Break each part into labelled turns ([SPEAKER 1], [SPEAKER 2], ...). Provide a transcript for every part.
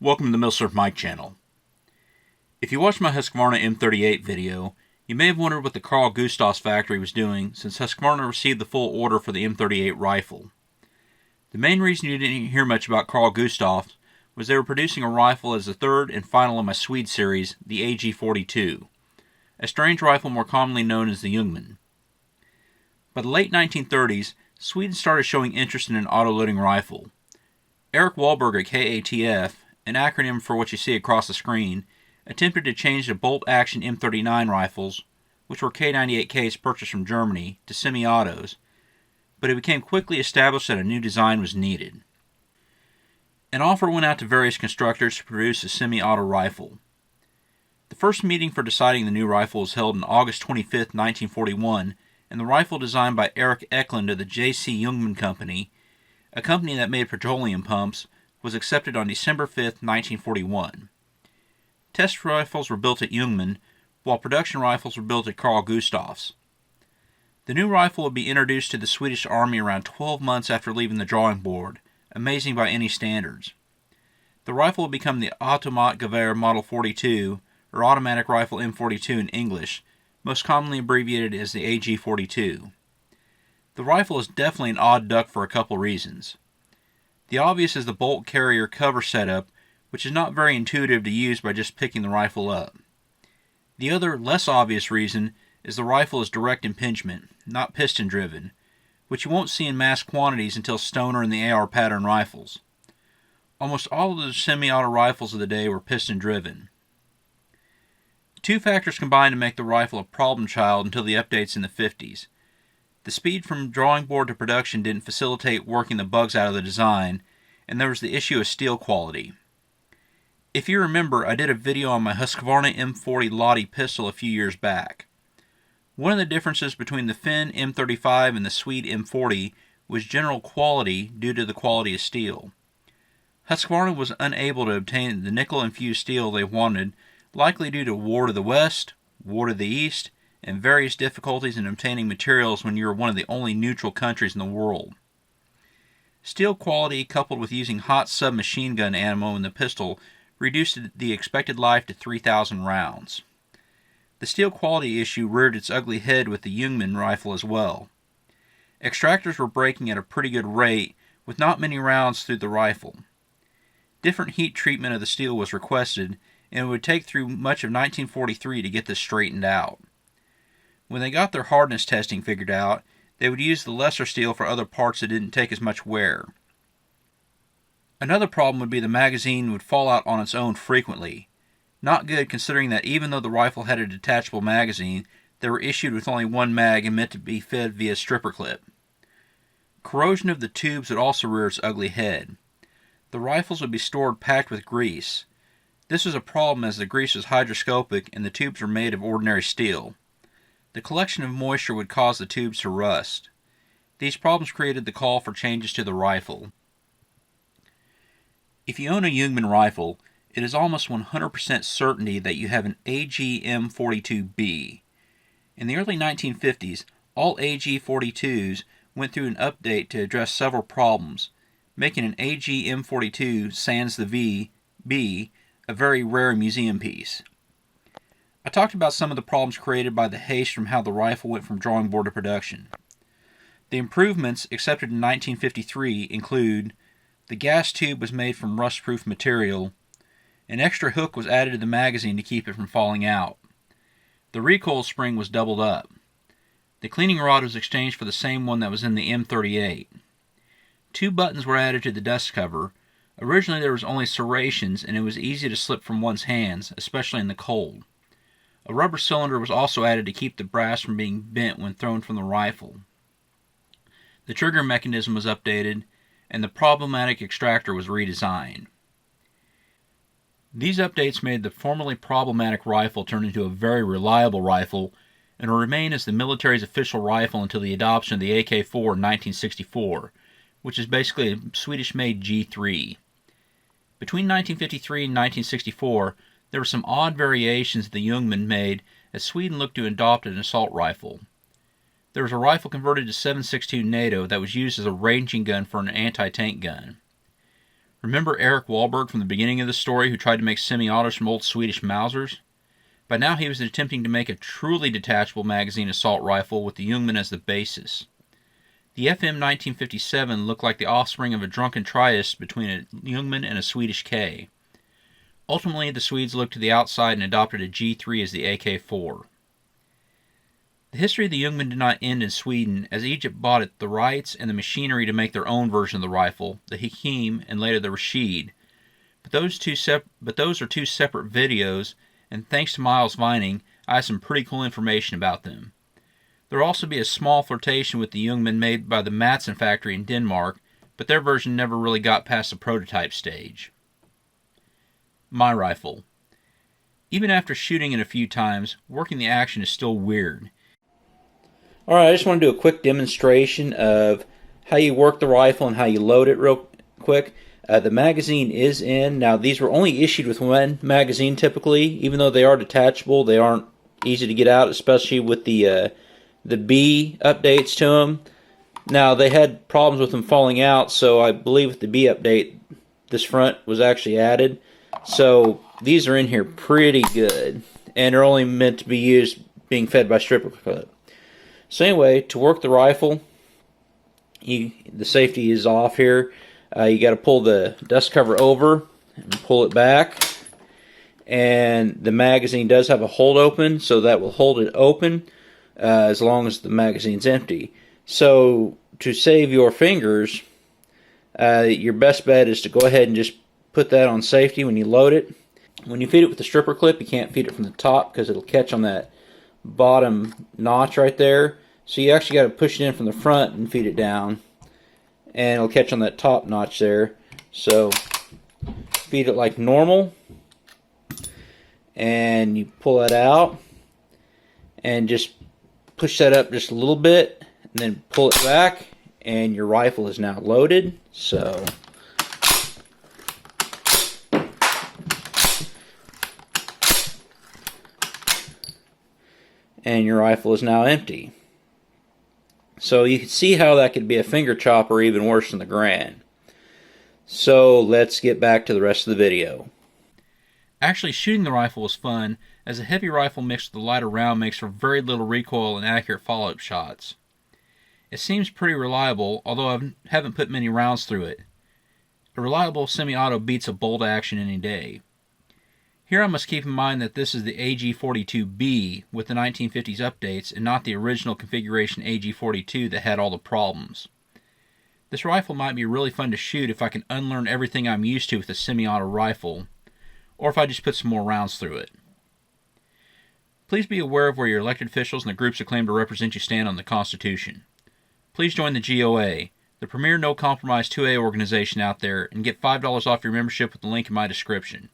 [SPEAKER 1] Welcome to the MilSurf Mike channel. If you watched my Husqvarna M38 video, you may have wondered what the Carl Gustaf's factory was doing since Husqvarna received the full order for the M38 rifle. The main reason you didn't hear much about Carl Gustaf was they were producing a rifle as the third and final in my Swede series, the AG-42, a strange rifle more commonly known as the Ljungman. By the late 1930s, Sweden started showing interest in an autoloading rifle. Eric Wahlberg at KATF, an acronym for what you see across the screen, attempted to change the bolt-action M39 rifles, which were K98Ks purchased from Germany, to semi-autos, but it became quickly established that a new design was needed. An offer went out to various constructors to produce a semi-auto rifle. The first meeting for deciding the new rifle was held on August 25, 1941, and the rifle designed by Eric Eklund of the J.C. Ljungman Company, a company that made petroleum pumps, was accepted on December 5, 1941. Test rifles were built at Ljungman, while production rifles were built at Carl Gustaf's. The new rifle would be introduced to the Swedish Army around 12 months after leaving the drawing board, amazing by any standards. The rifle would become the Automatgevär Model 42, or Automatic Rifle M42 in English, most commonly abbreviated as the AG-42. The rifle is definitely an odd duck for a couple reasons. The obvious is the bolt carrier cover setup, which is not very intuitive to use by just picking the rifle up. The other, less obvious reason is the rifle is direct impingement, not piston driven, which you won't see in mass quantities until Stoner and the AR pattern rifles. Almost all of the semi-auto rifles of the day were piston driven. Two factors combined to make the rifle a problem child until the updates in the 50s. The speed from drawing board to production didn't facilitate working the bugs out of the design, and there was the issue of steel quality. If you remember, I did a video on my Husqvarna M40 Lottie pistol a few years back. One of the differences between the Finn M35 and the Swede M40 was general quality due to the quality of steel. Husqvarna was unable to obtain the nickel-infused steel they wanted, likely due to war to the west, war to the east, and various difficulties in obtaining materials when you are one of the only neutral countries in the world. Steel quality, coupled with using hot submachine gun ammo in the pistol, reduced the expected life to 3,000 rounds. The steel quality issue reared its ugly head with the Ljungman rifle as well. Extractors were breaking at a pretty good rate, with not many rounds through the rifle. Different heat treatment of the steel was requested, and it would take through much of 1943 to get this straightened out. When they got their hardness testing figured out, they would use the lesser steel for other parts that didn't take as much wear. Another problem would be the magazine would fall out on its own frequently. Not good considering that even though the rifle had a detachable magazine, they were issued with only one mag and meant to be fed via stripper clip. Corrosion of the tubes would also rear its ugly head. The rifles would be stored packed with grease. This was a problem as the grease was hygroscopic and the tubes were made of ordinary steel. The collection of moisture would cause the tubes to rust. These problems created the call for changes to the rifle. If you own a Ljungman rifle, it is almost 100% certainty that you have an AG-42B. In the early 1950s, all AG-42s went through an update to address several problems, making an AG-M42 sans the V-B a very rare museum piece. I talked about some of the problems created by the haste from how the rifle went from drawing board to production. The improvements accepted in 1953 include the gas tube was made from rust-proof material, an extra hook was added to the magazine to keep it from falling out, the recoil spring was doubled up, the cleaning rod was exchanged for the same one that was in the M38, 2 buttons were added to the dust cover. Originally there was only serrations and it was easy to slip from one's hands, especially in the cold. A rubber cylinder was also added to keep the brass from being bent when thrown from the rifle. The trigger mechanism was updated, and the problematic extractor was redesigned. These updates made the formerly problematic rifle turn into a very reliable rifle and will remain as the military's official rifle until the adoption of the AK-4 in 1964, which is basically a Swedish-made G3. Between 1953 and 1964, there were some odd variations that the Ljungman made as Sweden looked to adopt an assault rifle. There was a rifle converted to .7.62 NATO that was used as a ranging gun for an anti-tank gun. Remember Eric Wahlberg from the beginning of the story who tried to make semi-autos from old Swedish Mausers? By now he was attempting to make a truly detachable magazine assault rifle with the Ljungman as the basis. The FM 1957 looked like the offspring of a drunken triest between a Ljungman and a Swedish K. Ultimately, the Swedes looked to the outside and adopted a G3 as the AK-4. The history of the Ljungman did not end in Sweden, as Egypt bought it the rights and the machinery to make their own version of the rifle, the Hakim and later the Rashid. But those are two separate videos, and thanks to Miles Vining, I have some pretty cool information about them. There will also be a small flirtation with the Ljungman made by the Madsen factory in Denmark, but their version never really got past the prototype stage. My rifle. Even after shooting it a few times, working the action is still weird. Alright, I just want to do a quick demonstration of how you work the rifle and how you load it real quick. The magazine is in. Now, these were only issued with one magazine typically. Even though they are detachable, they aren't easy to get out, especially with the B updates to them. Now, they had problems with them falling out, so I believe with the B update, this front was actually added. So, these are in here pretty good, and they're only meant to be used being fed by stripper clip. So anyway, to work the rifle, the safety is off here. You got to pull the dust cover over and pull it back. And the magazine does have a hold open, so that will hold it open as long as the magazine's empty. So to save your fingers, your best bet is to go ahead and just put that on safety when you load it. When you feed it with the stripper clip, you can't feed it from the top because it'll catch on that bottom notch right there. So you actually got to push it in from the front and feed it down, and it'll catch on that top notch there. So feed it like normal, and you pull that out and just push that up just a little bit and then pull it back, and your rifle is now loaded. So and your rifle is now empty. So you can see how that could be a finger chop or even worse than the Garand. So let's get back to the rest of the video. Actually, shooting the rifle was fun, as a heavy rifle mixed with a lighter round makes for very little recoil and accurate follow-up shots. It seems pretty reliable, although I haven't put many rounds through it. A reliable semi-auto beats a bolt action any day. Here I must keep in mind that this is the AG-42B with the 1950s updates and not the original configuration AG-42 that had all the problems. This rifle might be really fun to shoot if I can unlearn everything I'm used to with a semi-auto rifle, or if I just put some more rounds through it. Please be aware of where your elected officials and the groups that claim to represent you stand on the Constitution. Please join the GOA, the premier no-compromise 2A organization out there, and get $5 off your membership with the link in my description.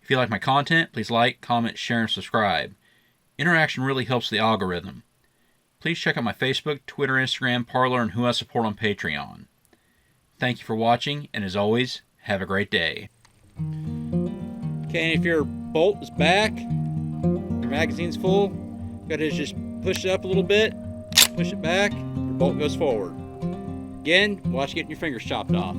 [SPEAKER 1] If you like my content, please like, comment, share, and subscribe. Interaction really helps the algorithm. Please check out my Facebook, Twitter, Instagram, Parler, and who I support on Patreon. Thank you for watching, and as always, have a great day. Okay, and if your bolt is back, your magazine's full, you gotta just push it up a little bit, push it back, your bolt goes forward. Again, watch getting your fingers chopped off.